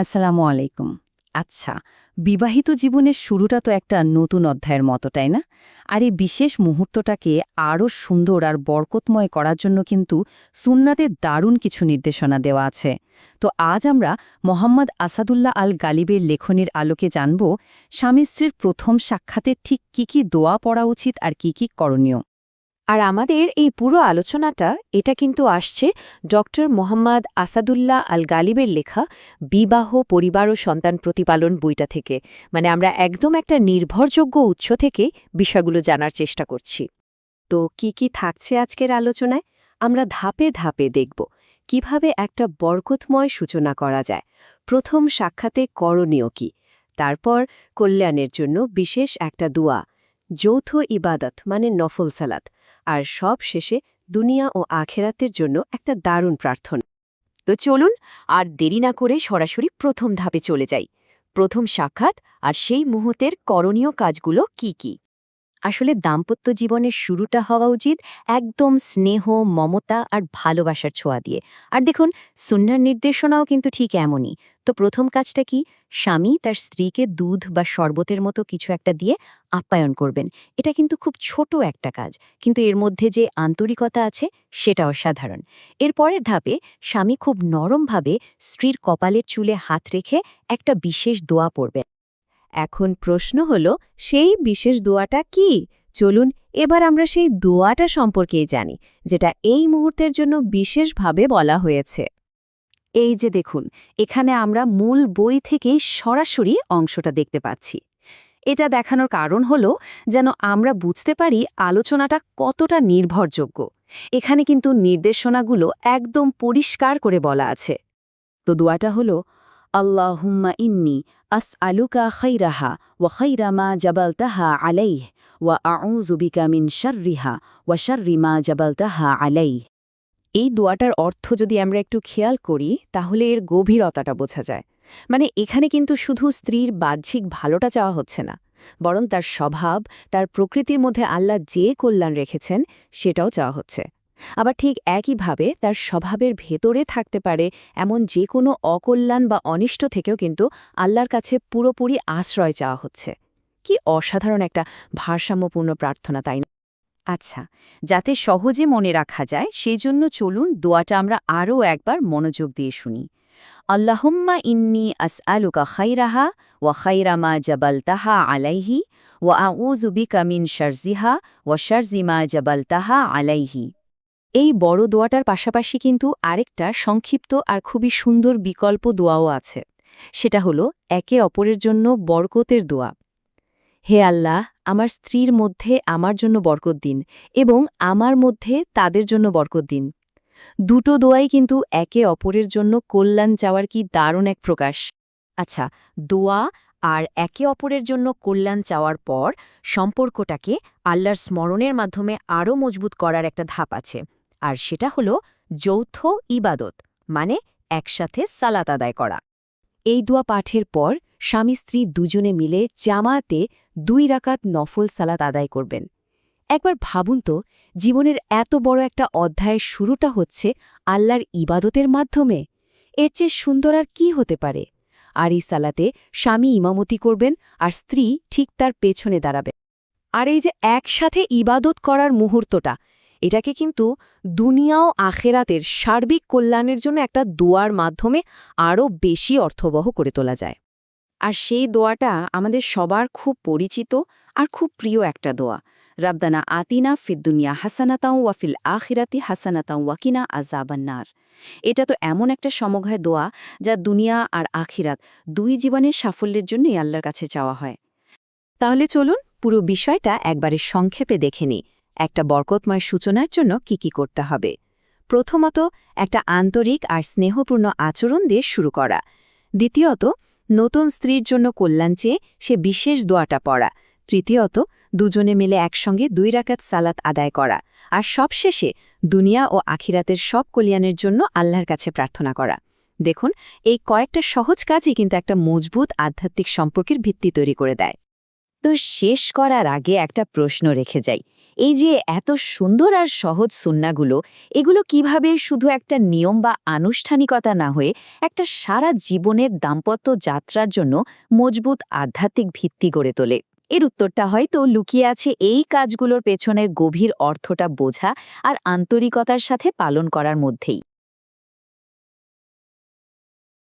আসসালামু আলাইকুম। আচ্ছা, বিবাহিত জীবনের শুরুটা তো একটা নতুন অধ্যায়ের মতো, তাই না? আর এই বিশেষ মুহূর্তটাকে আরও সুন্দর আর বরকতময় করার জন্য কিন্তু সুন্নাতে দারুণ কিছু নির্দেশনা দেওয়া আছে। তো আজ আমরা মোহাম্মদ আসাদুল্লাহ আল গালিবের লেখনীর আলোকে জানব স্বামী স্ত্রীর প্রথম সাক্ষাতে ঠিক কি কি দোয়া পড়া উচিত আর কি কি করণীয়। আর আমাদের এই পুরো আলোচনাটা এটা কিন্তু আসছে ডক্টর মোহাম্মদ আসাদুল্লাহ আল গালিবের লেখা বিবাহ পরিবার ও সন্তান প্রতিপালন বইটা থেকে। মানে আমরা একদম একটা নির্ভরযোগ্য উৎস থেকে বিষয়গুলো জানার চেষ্টা করছি। তো কি কি থাকছে আজকের আলোচনায় আমরা ধাপে ধাপে দেখব কিভাবে একটা বরকতময় সূচনা করা যায়, প্রথম সাক্ষাতে করণীয় কি, তারপর কল্যাণের জন্য বিশেষ একটা দোয়া, যৌথ ইবাদত মানে নফল সালাত, আর সব শেষে দুনিয়া ও আখেরাতের জন্য একটা দারুণ প্রার্থনা। তো চলুন আর দেরি না করে সরাসরি প্রথম ধাপে চলে যাই। প্রথম সাক্ষাৎ আর সেই মুহূর্তের করণীয় কাজগুলো কি কি। আসলে দাম্পত্য জীবনের শুরুটা হওয়া উচিত একদম স্নেহ, মমতা আর ভালোবাসার ছোঁয়া দিয়ে। আর দেখুন, সুন্নাহর নির্দেশনাও কিন্তু ঠিক এমনই। তো প্রথম কাজটা কি? স্বামী তার স্ত্রীকে দুধ বা শরবতের মতো কিছু একটা দিয়ে আপ্যায়ন করবেন। এটা কিন্তু খুব ছোট একটা কাজ, কিন্তু এর মধ্যে যে আন্তরিকতা আছে সেটা অসাধারণ। এর পরের ধাপে স্বামী খুব নরমভাবে স্ত্রীর কপালের চুলে হাত রেখে একটা বিশেষ দোয়া পড়বেন। এখন প্রশ্ন হলো, সেই বিশেষ দোয়াটা কি? চলুন এবার আমরা সেই দোয়াটা সম্পর্কেই জানি, যেটা এই মুহূর্তের জন্য বিশেষভাবে বলা হয়েছে। এই যে দেখুন, এখানে আমরা মূল বই থেকেই সরাসরি অংশটা দেখতে পাচ্ছি। এটা দেখানোর কারণ হলো যেন আমরা বুঝতে পারি আলোচনাটা কতটা নির্ভরযোগ্য। এখানে কিন্তু নির্দেশনাগুলো একদম পরিষ্কার করে বলা আছে। তো দোয়াটা হলো, আল্লাহুম্মা ইন্নি আসআলুকা খাইরাহা ওয়া খাইরা মা জাবালতাহা আলাইহ ওয়া আউযু বিকা মিন শাররিহা ওয়া শাররি মা জাবালতাহা আলাইহ। এই দোয়াটার অর্থ যদি আমরা একটু খেয়াল করি তাহলে এর গভীরতাটা বোঝা যায়। মানে এখানে কিন্তু শুধু স্ত্রীর বাহ্যিক ভালোটা চাওয়া হচ্ছে না, বরং তার স্বভাব, তার প্রকৃতির মধ্যে আল্লাহ যে কল্যাণ রেখেছেন সেটাও চাওয়া হচ্ছে। আবার ঠিক একইভাবে তার স্বভাবের ভেতরে থাকতে পারে এমন যে কোনো অকল্যাণ বা অনিষ্ট থেকেও কিন্তু আল্লাহর কাছে পুরোপুরি আশ্রয় চাওয়া হচ্ছে। কি অসাধারণ একটা ভারসাম্যপূর্ণ প্রার্থনা, তাই না? আচ্ছা, যাতে সহজে মনে রাখা যায় সেই জন্য চলুন দোয়াটা আমরা আরও একবার মনোযোগ দিয়ে শুনি। আল্লাহুম্মা ইন্নি আসআলুকা খাইরাহা ওয়া খাইরা মা জাবালতাহা আলাইহি ওয়া আউযু বিকা মিন শারজিহা ওয়া শারজি মা জাবালতাহা আলাইহি। এই বড় দোয়াটার পাশাপাশি কিন্তু আরেকটা সংক্ষিপ্ত আর খুবই সুন্দর বিকল্প দোয়াও আছে। সেটা হলো একে অপরের জন্য বরকতের দোয়া। হে আল্লাহ, আমার স্ত্রীর মধ্যে আমার জন্য বরকত দিন এবং আমার মধ্যে তাদের জন্য বরকত দিন। দুটো দোয়াই কিন্তু একে অপরের জন্য কল্যাণ চাওয়ার কি দারুণ এক প্রকাশ। আচ্ছা, দোয়া আর একে অপরের জন্য কল্যাণ চাওয়ার পর সম্পর্কটাকে আল্লাহর স্মরণের মাধ্যমে আরও মজবুত করার একটা ধাপ আছে, আর সেটা হলো যৌথ ইবাদত, মানে একসাথে সালাত আদায় করা। এই দোয়া পাঠের পর স্বামী স্ত্রী দুজনে মিলে জামাতে 2 রাকাত নফল সালাত আদায় করবেন। একবার ভাবুন তো, জীবনের এত বড় একটা অধ্যায়ের শুরুটা হচ্ছে আল্লাহর ইবাদতের মাধ্যমে। এর চেয়ে সুন্দর আর কি হতে পারে? আর এই সালাতে স্বামী ইমামতি করবেন আর স্ত্রী ঠিক তার পেছনে দাঁড়াবে। আর এই যে একসাথে ইবাদত করার মুহূর্তটা, এটাকে কিন্তু দুনিয়া ও আখেরাতের সার্বিক কল্যাণের জন্য একটা দোয়ার মাধ্যমে আরও বেশি অর্থবহ করে তোলা যায়। আর সেই দোয়াটা আমাদের সবার খুব পরিচিত আর খুব প্রিয় একটা দোয়া, রাব্বানা আতিনা ফিদ্দুনিয়া হাসানাতাও ওয়াফিল আখিরাতি হাসানাতাও ওয়াকিনা আযাবান্নার। এটা তো এমন একটা সমঘয় দোয়া যা দুনিয়া আর আখিরাত দুই জীবনের সাফল্যের জন্যই আল্লাহর কাছে চাওয়া হয়। তাহলে চলুন পুরো বিষয়টা একবারে সংক্ষেপে দেখে নিই। একটা বরকতময় সূচনার জন্য কি কি করতে হবে। প্রথমত, একটা আন্তরিক আর স্নেহপূর্ণ আচরণ দিয়ে শুরু করা। দ্বিতীয়ত, নতুন স্ত্রীর জন্য কল্যাণ চেয়ে সে বিশেষ দোয়াটা পড়া। তৃতীয়ত, দুজনে মিলে একসঙ্গে 2 রাকাত সালাত আদায় করা। আর সবশেষে দুনিয়া ও আখিরাতের সব কল্যাণের জন্য আল্লাহর কাছে প্রার্থনা করা। দেখুন, এই কয়েকটা সহজ কাজই কিন্তু একটা মজবুত আধ্যাত্মিক সম্পর্কের ভিত্তি তৈরি করে দেয়। তো শেষ করার আগে একটা প্রশ্ন রেখে যাই। এই যে এত সুন্দর আর সহজ সুন্নাগুলো, এগুলো কিভাবে শুধু একটা নিয়ম বা আনুষ্ঠানিকতা না হয়ে একটা সারা জীবনের দাম্পত্য যাত্রার জন্য মজবুত আধ্যাত্মিক ভিত্তি গড়ে তোলে? এর উত্তরটা হয়তো লুকিয়ে আছে এই কাজগুলোর পেছনের গভীর অর্থটা বোঝা আর আন্তরিকতার সাথে পালন করার মধ্যেই।